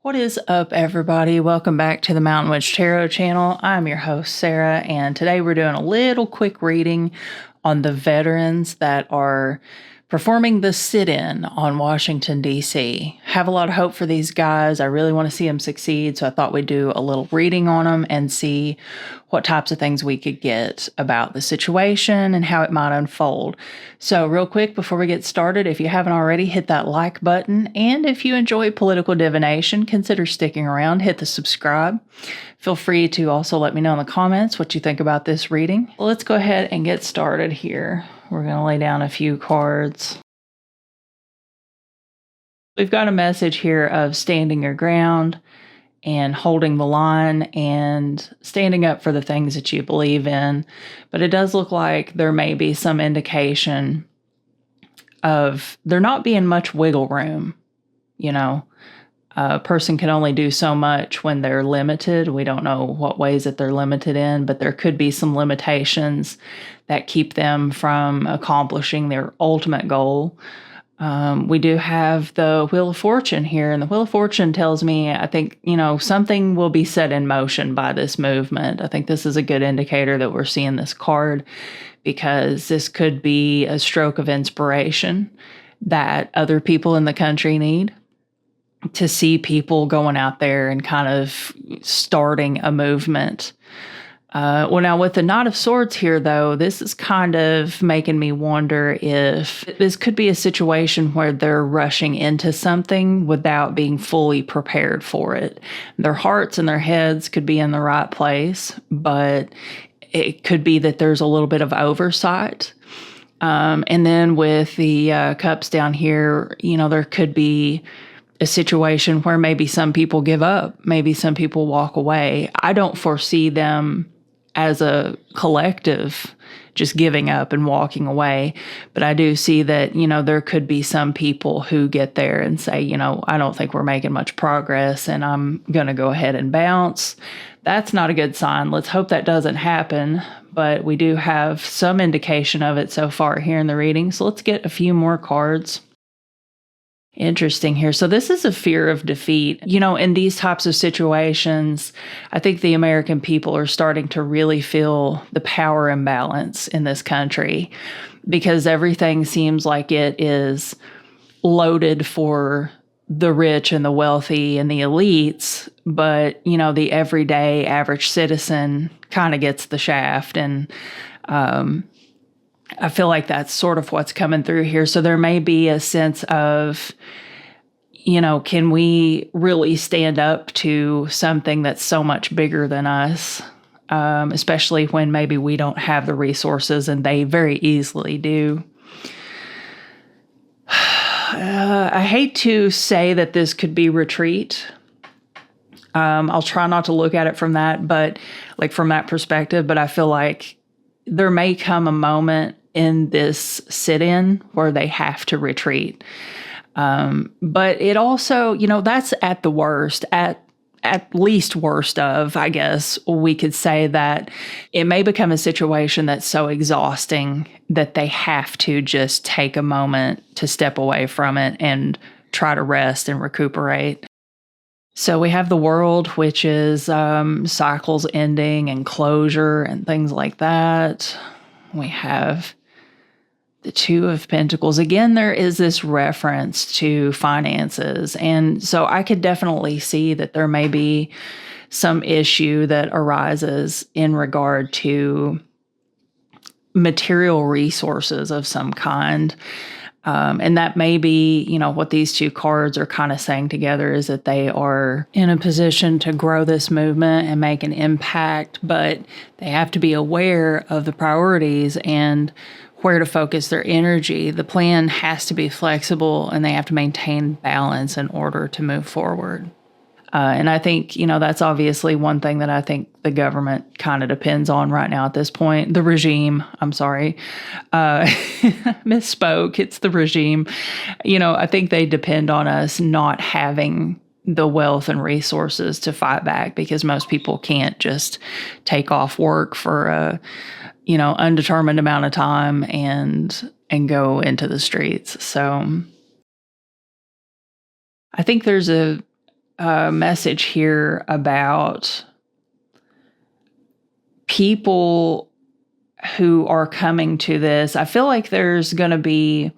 What is up, everybody? Welcome back to the Mountain Witch Tarot channel. I'm your host, Sarah, and today we're doing a little quick reading on the veterans that are performing the sit-in on Washington, D.C. Have a lot of hope for these guys. I really want to see them succeed, so I thought we'd do a little reading on them and see what types of things we could get about the situation and how it might unfold. So real quick, before we get started, if you haven't already, hit that like button. And if you enjoy political divination, consider sticking around, hit the subscribe. Feel free to also let me know in the comments what you think about this reading. Let's go ahead and get started here. We're going to lay down a few cards. We've got a message here of standing your ground and holding the line and standing up for the things that you believe in. But it does look like there may be some indication of there not being much wiggle room. You know, a person can only do so much when they're limited. We don't know what ways that they're limited in, but there could be some limitations that keep them from accomplishing their ultimate goal. We do have the Wheel of Fortune here, and the Wheel of Fortune tells me, I think, something will be set in motion by this movement. I think this is a good indicator that we're seeing this card because this could be a stroke of inspiration that other people in the country need, to see people going out there and kind of starting a movement. Well, now with the Knight of Swords here, though, this is kind of making me wonder if this could be a situation where they're rushing into something without being fully prepared for it. Their hearts and their heads could be in the right place, but it could be that there's a little bit of oversight. And then with the cups down here, there could be a situation where maybe some people give up, maybe some people walk away. I don't foresee them as a collective just giving up and walking away. But I do see that, there could be some people who get there and say, I don't think we're making much progress and I'm going to go ahead and bounce. That's not a good sign. Let's hope that doesn't happen. But we do have some indication of it so far here in the reading. So let's get a few more cards. Interesting here. So this is a fear of defeat. In these types of situations, I think the American people are starting to really feel the power imbalance in this country because everything seems like it is loaded for the rich and the wealthy and the elites, but, the everyday average citizen kind of gets the shaft. And, I feel like that's sort of what's coming through here. So there may be a sense of, can we really stand up to something that's so much bigger than us, especially when maybe we don't have the resources and they very easily do. I hate to say that this could be retreat. I'll try not to look at it from that, from that perspective, but I feel like there may come a moment in this sit-in where they have to retreat. But it also, that's at the worst, at least worst of, I guess, we could say that it may become a situation that's so exhausting that they have to just take a moment to step away from it and try to rest and recuperate. So we have the World, which is cycles ending and closure and things like that. We have the Two of Pentacles. Again, there is this reference to finances. And so I could definitely see that there may be some issue that arises in regard to material resources of some kind. And that may be, what these two cards are kind of saying together is that they are in a position to grow this movement and make an impact, but they have to be aware of the priorities and where to focus their energy. The plan has to be flexible and they have to maintain balance in order to move forward. And I think, that's obviously one thing that I think the government kind of depends on right now at this point. The regime, I'm sorry, misspoke. It's the regime. I think they depend on us not having the wealth and resources to fight back because most people can't just take off work for a, undetermined amount of time and go into the streets. So I think there's a a message here about people who are coming to this. I feel like there's going to be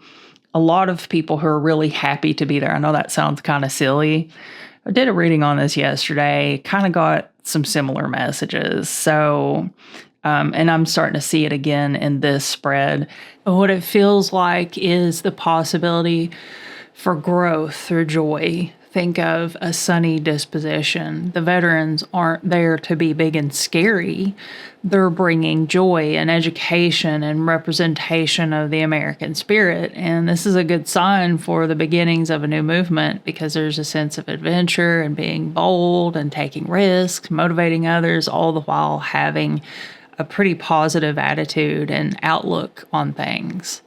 a lot of people who are really happy to be there. I know that sounds kind of silly. I did a reading on this yesterday, kind of got some similar messages. So, and I'm starting to see it again in this spread. What it feels like is the possibility for growth through joy. Think of a sunny disposition. The veterans aren't there to be big and scary. They're bringing joy and education and representation of the American spirit. And this is a good sign for the beginnings of a new movement because there's a sense of adventure and being bold and taking risks, motivating others, all the while having a pretty positive attitude and outlook on things.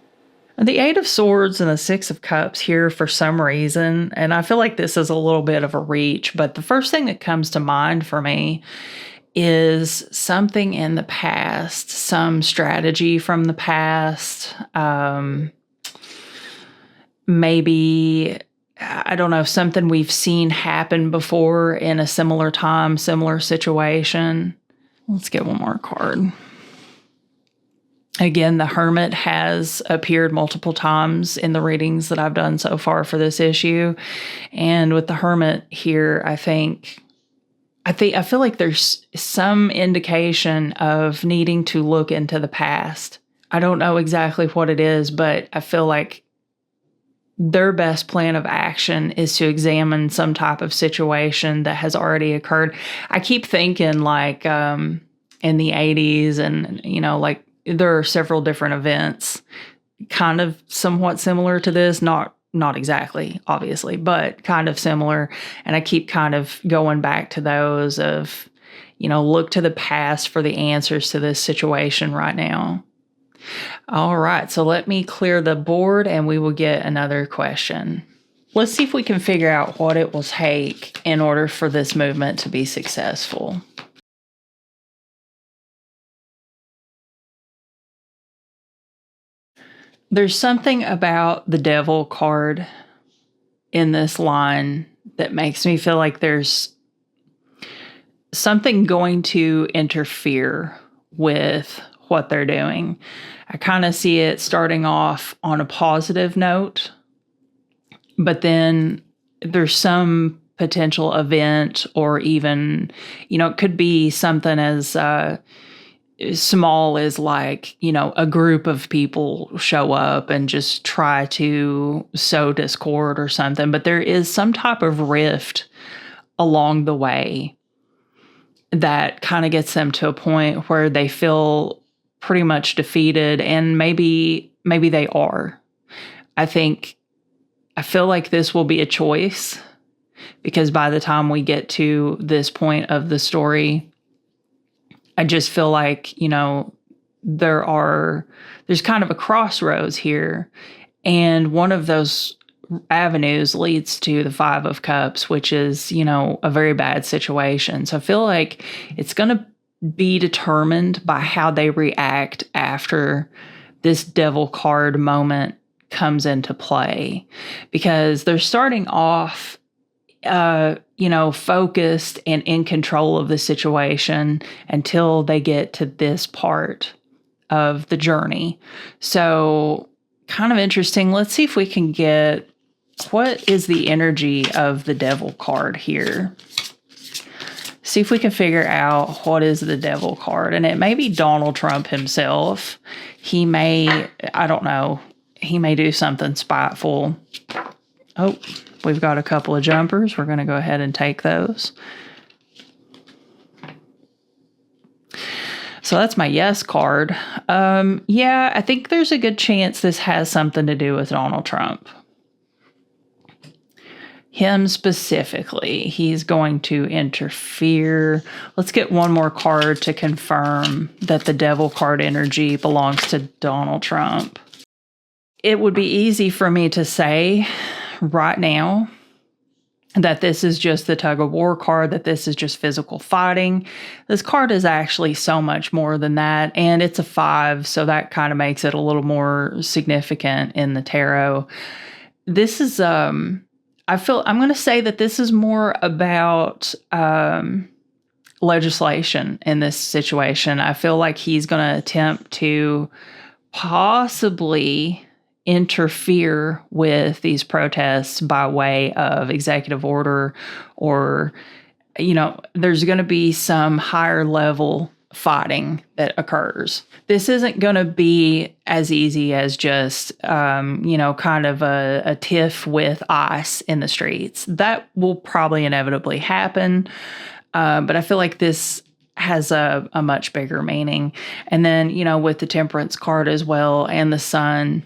The Eight of Swords and the Six of Cups here for some reason, and I feel like this is a little bit of a reach, but the first thing that comes to mind for me is something in the past, some strategy from the past, maybe, I don't know, something we've seen happen before in a similar time, similar situation. Let's get one more card. Again, the Hermit has appeared multiple times in the readings that I've done so far for this issue. And with the Hermit here, I feel like there's some indication of needing to look into the past. I don't know exactly what it is, but I feel like their best plan of action is to examine some type of situation that has already occurred. I keep thinking like in the 80s and, like, there are several different events kind of somewhat similar to this, not exactly, obviously, but kind of similar. And I keep kind of going back to those of, look to the past for the answers to this situation right now. All right, so let me clear the board and we will get another question. Let's see if we can figure out what it will take in order for this movement to be successful. There's something about the Devil card in this line that makes me feel like there's something going to interfere with what they're doing. I kind of see it starting off on a positive note, but then there's some potential event or even, it could be something as small as like, a group of people show up and just try to sow discord or something. But there is some type of rift along the way that kind of gets them to a point where they feel pretty much defeated, and maybe they are. I feel like this will be a choice because by the time we get to this point of the story, I just feel like, there's kind of a crossroads here. And one of those avenues leads to the Five of Cups, which is, a very bad situation. So I feel like it's going to be determined by how they react after this Devil card moment comes into play, because they're starting off focused and in control of the situation until they get to this part of the journey. So kind of interesting. Let's see if we can get what is the energy of the Devil card here. See if we can figure out what is the Devil card. And it may be Donald Trump himself. He may, I don't know, he may do something spiteful. Oh, we've got a couple of jumpers. We're going to go ahead and take those. So that's my yes card. Yeah, I think there's a good chance this has something to do with Donald Trump. Him specifically. He's going to interfere. Let's get one more card to confirm that the Devil card energy belongs to Donald Trump. It would be easy for me to say right now that this is just the tug of war card, that this is just physical fighting. This card is actually so much more than that, and it's a 5, so that kind of makes it a little more significant in the tarot. This is, I'm going to say that this is more about legislation in this situation. I feel like he's going to attempt to possibly interfere with these protests by way of executive order, or, there's going to be some higher level fighting that occurs. This isn't going to be as easy as just, kind of a tiff with ICE in the streets. That will probably inevitably happen. But I feel like this has a much bigger meaning. And then, with the temperance card as well and the sun,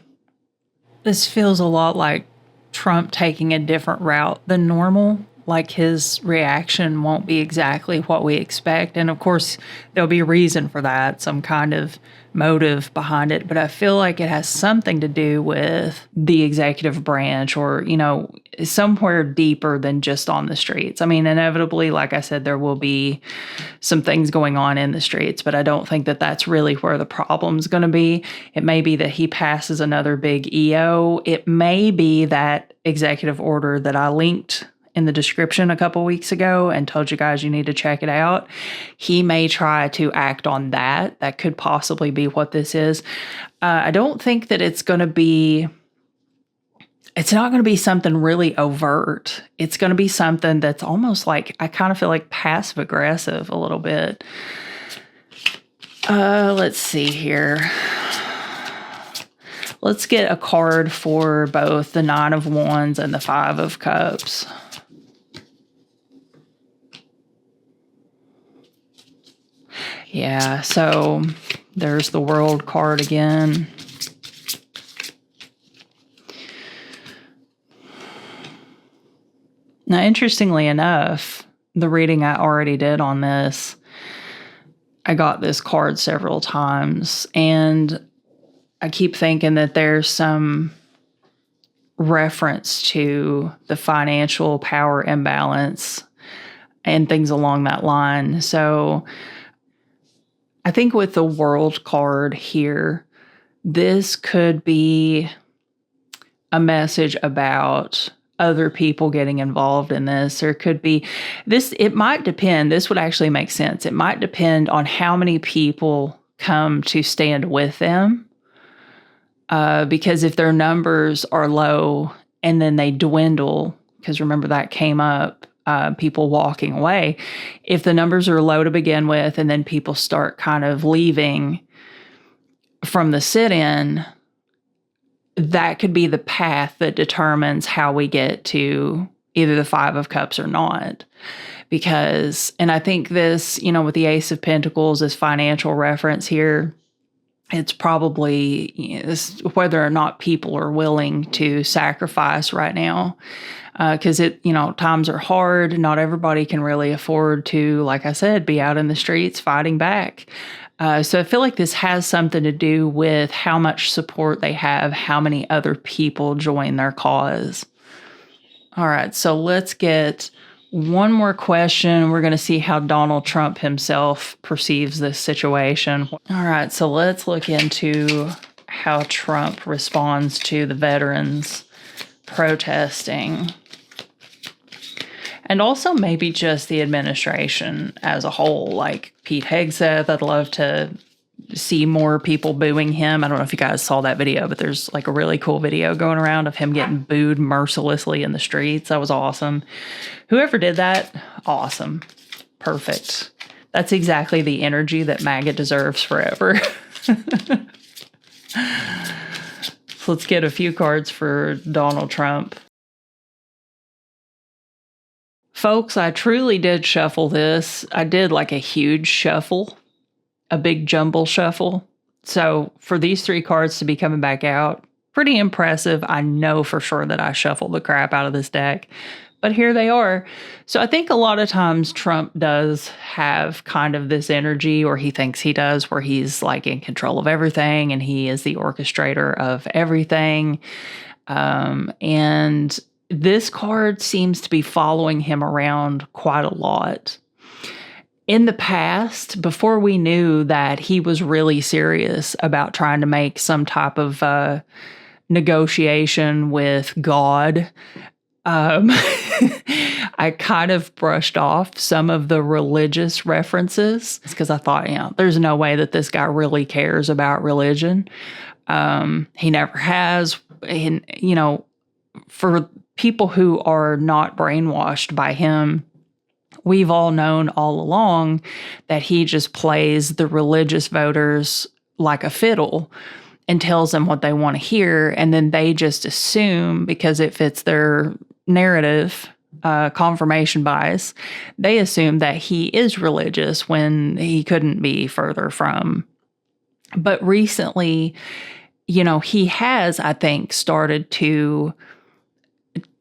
this feels a lot like Trump taking a different route than normal. Like his reaction won't be exactly what we expect. And of course, there'll be a reason for that, some kind of motive behind it. But I feel like it has something to do with the executive branch, or, somewhere deeper than just on the streets. I mean, inevitably, like I said, there will be some things going on in the streets, but I don't think that that's really where the problem's going to be. It may be that he passes another big EO. It may be that executive order that I linked in the description a couple weeks ago and told you guys you need to check it out. He may try to act on that. That could possibly be what this is. I don't think that it's not going to be something really overt. It's going to be something that's almost like, I kind of feel like passive aggressive a little bit. Let's see here. Let's get a card for both the 9 of Wands and the 5 of Cups. Yeah, so there's the World card again. Now, interestingly enough, the reading I already did on this, I got this card several times, and I keep thinking that there's some reference to the financial power imbalance and things along that line. So I think with the World card here, this could be a message about other people getting involved in this. Or it could be this, it might depend. This would actually make sense. It might depend on how many people come to stand with them. Because if their numbers are low and then they dwindle, because remember that came up, people walking away. If the numbers are low to begin with and then people start kind of leaving from the sit-in, that could be the path that determines how we get to either the 5 of Cups or not. Because, and I think this, with the Ace of Pentacles as financial reference here, it's probably whether or not people are willing to sacrifice right now. Because times are hard. Not everybody can really afford to, like I said, be out in the streets fighting back. So I feel like this has something to do with how much support they have, how many other people join their cause. All right, so let's get one more question. We're going to see how Donald Trump himself perceives this situation. All right, so let's look into how Trump responds to the veterans protesting. And also maybe just the administration as a whole. Like Pete Hegseth, I'd love to see more people booing him. I don't know if you guys saw that video, but there's like a really cool video going around of him getting booed mercilessly in the streets. That was awesome. Whoever did that, awesome. Perfect. That's exactly the energy that MAGA deserves forever. So let's get a few cards for Donald Trump. Folks, I truly did shuffle this. I did like a huge shuffle, a big jumble shuffle. So for these 3 cards to be coming back out, pretty impressive. I know for sure that I shuffled the crap out of this deck, but here they are. So I think a lot of times Trump does have kind of this energy, or he thinks he does, where he's like in control of everything and he is the orchestrator of everything. And this card seems to be following him around quite a lot. In the past, before we knew that he was really serious about trying to make some type of negotiation with God, I kind of brushed off some of the religious references because I thought, there's no way that this guy really cares about religion. He never has. And, for people who are not brainwashed by him, we've all known all along that he just plays the religious voters like a fiddle and tells them what they want to hear. And then they just assume, because it fits their narrative, confirmation bias, they assume that he is religious when he couldn't be further from. But recently, he has, I think, started to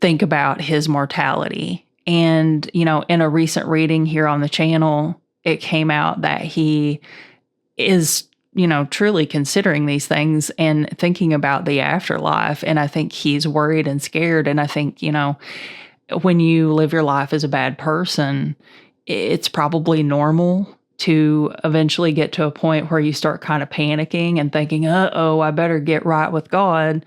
think about his mortality. And, in a recent reading here on the channel, it came out that he is, truly considering these things and thinking about the afterlife. And I think he's worried and scared. And I think, when you live your life as a bad person, it's probably normal to eventually get to a point where you start kind of panicking and thinking, I better get right with God.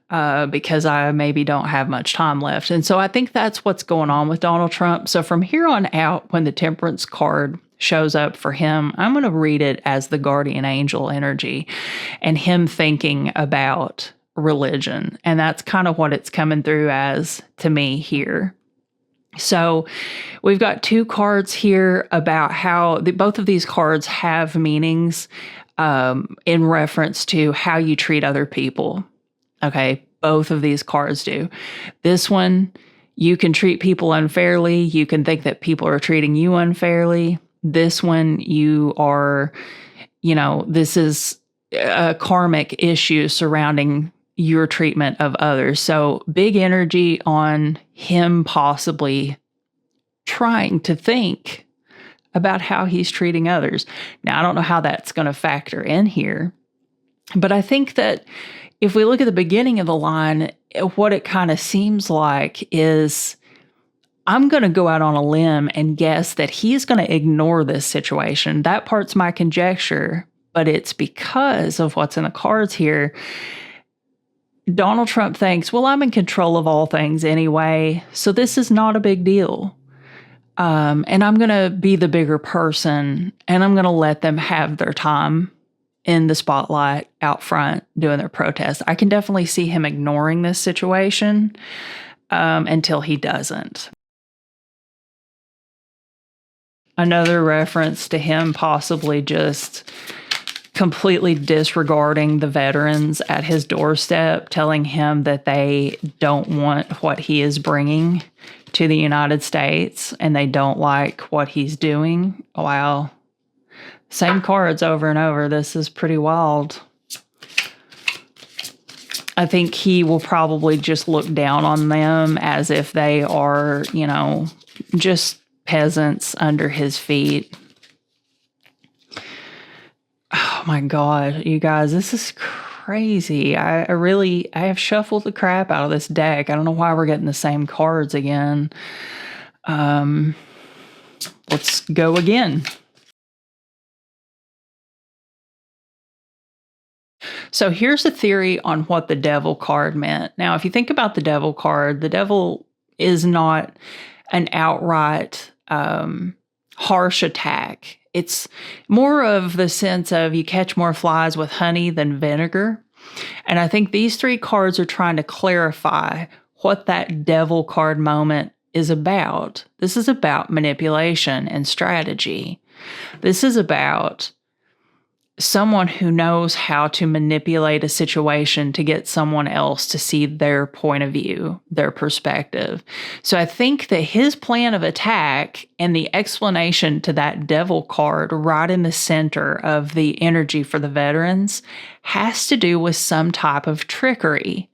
Because I maybe don't have much time left. And so I think that's what's going on with Donald Trump. So from here on out, when the Temperance card shows up for him, I'm going to read it as the guardian angel energy and him thinking about religion. And that's kind of what it's coming through as to me here. So we've got two cards here about how both of these cards have meanings in reference to how you treat other people. Okay, both of these cards do. This one, you can treat people unfairly. You can think that people are treating you unfairly. This one, you are, this is a karmic issue surrounding your treatment of others. So big energy on him possibly trying to think about how he's treating others. Now, I don't know how that's going to factor in here, but I think that if we look at the beginning of the line, what it kind of seems like is, I'm going to go out on a limb and guess that he's going to ignore this situation. That part's my conjecture, but it's because of what's in the cards here. Donald Trump thinks, well, I'm in control of all things anyway, so this is not a big deal. And I'm going to be the bigger person, and I'm going to let them have their time in the spotlight out front doing their protest. I can definitely see him ignoring this situation until he doesn't. Another reference to him possibly just completely disregarding the veterans at his doorstep, telling him that they don't want what he is bringing to the United States and they don't like what he's doing. Wow. Same cards over and over. This is pretty wild. I think he will probably just look down on them as if they are, just peasants under his feet. Oh my God, you guys, this is crazy. I have shuffled the crap out of this deck. I don't know why we're getting the same cards again. Let's go again. So here's a theory on what the devil card meant. Now, if you think about the devil card, the devil is not an outright harsh attack. It's more of the sense of you catch more flies with honey than vinegar. And I think these three cards are trying to clarify what that devil card moment is about. This is about manipulation and strategy. This is about someone who knows how to manipulate a situation to get someone else to see their point of view, their perspective. So I think that his plan of attack and the explanation to that devil card right in the center of the energy for the veterans has to do with some type of trickery.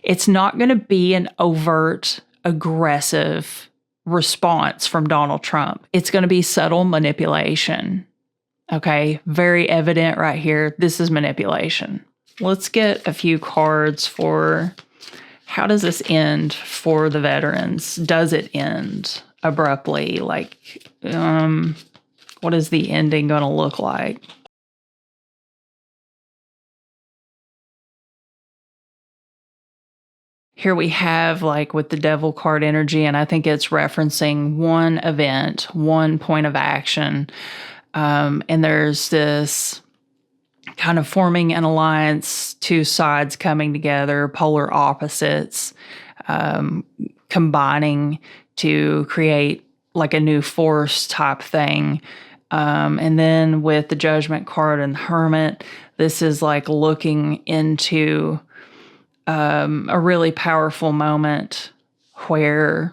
It's not going to be an overt, aggressive response from Donald Trump. It's going to be subtle manipulation. Okay, very evident right here. This is manipulation. Let's get a few cards for how does this end for the veterans? Does it end abruptly? Like, what is the ending going to look like? Here we have, like, with the devil card energy, and I think it's referencing one event, one point of action. And there's this kind of forming an alliance, two sides coming together, polar opposites, combining to create like a new force type thing. And then with the Judgment card and the Hermit, this is like looking into a really powerful moment where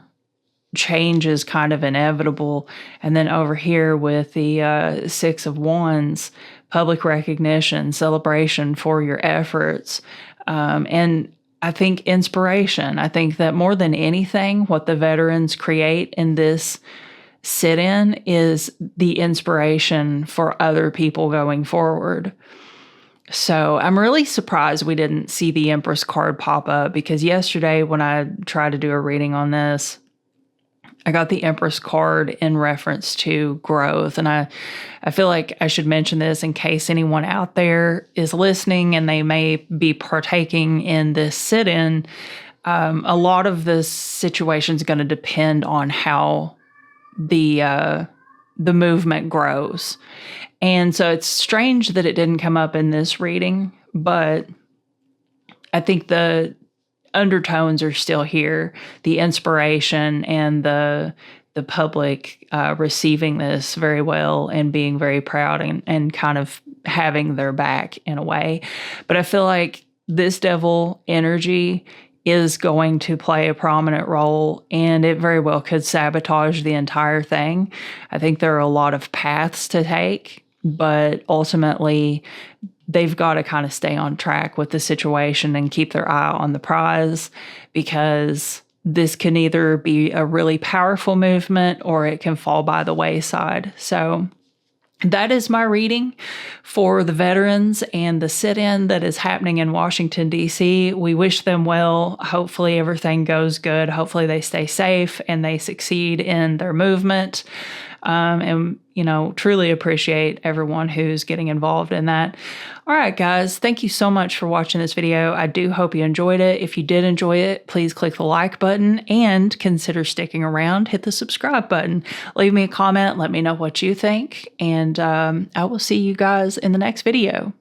change is kind of inevitable. And then over here with the Six of Wands, public recognition, celebration for your efforts, and I think inspiration. I think that more than anything, what the veterans create in this sit-in is the inspiration for other people going forward. So I'm really surprised we didn't see the Empress card pop up, because yesterday when I tried to do a reading on this, I got the Empress card in reference to growth. And I feel like I should mention this in case anyone out there is listening and they may be partaking in this sit-in. A lot of this situation is going to depend on how the movement grows. And so it's strange that it didn't come up in this reading, but I think the undertones are still here, the inspiration and the public receiving this very well and being very proud and kind of having their back in a way. But I feel like this devil energy is going to play a prominent role, and it very well could sabotage the entire thing. I think there are a lot of paths to take, but ultimately they've got to kind of stay on track with the situation and keep their eye on the prize, because this can either be a really powerful movement or it can fall by the wayside. So that is my reading for the veterans and the sit-in that is happening in Washington, D.C. We wish them well. Hopefully everything goes good. Hopefully they stay safe and they succeed in their movement. And, you know, truly appreciate everyone who's getting involved in that. All right, guys, thank you so much for watching this video. I do hope you enjoyed it. If you did enjoy it, please click the like button and consider sticking around. Hit the subscribe button. Leave me a comment. Let me know what you think. And I will see you guys in the next video.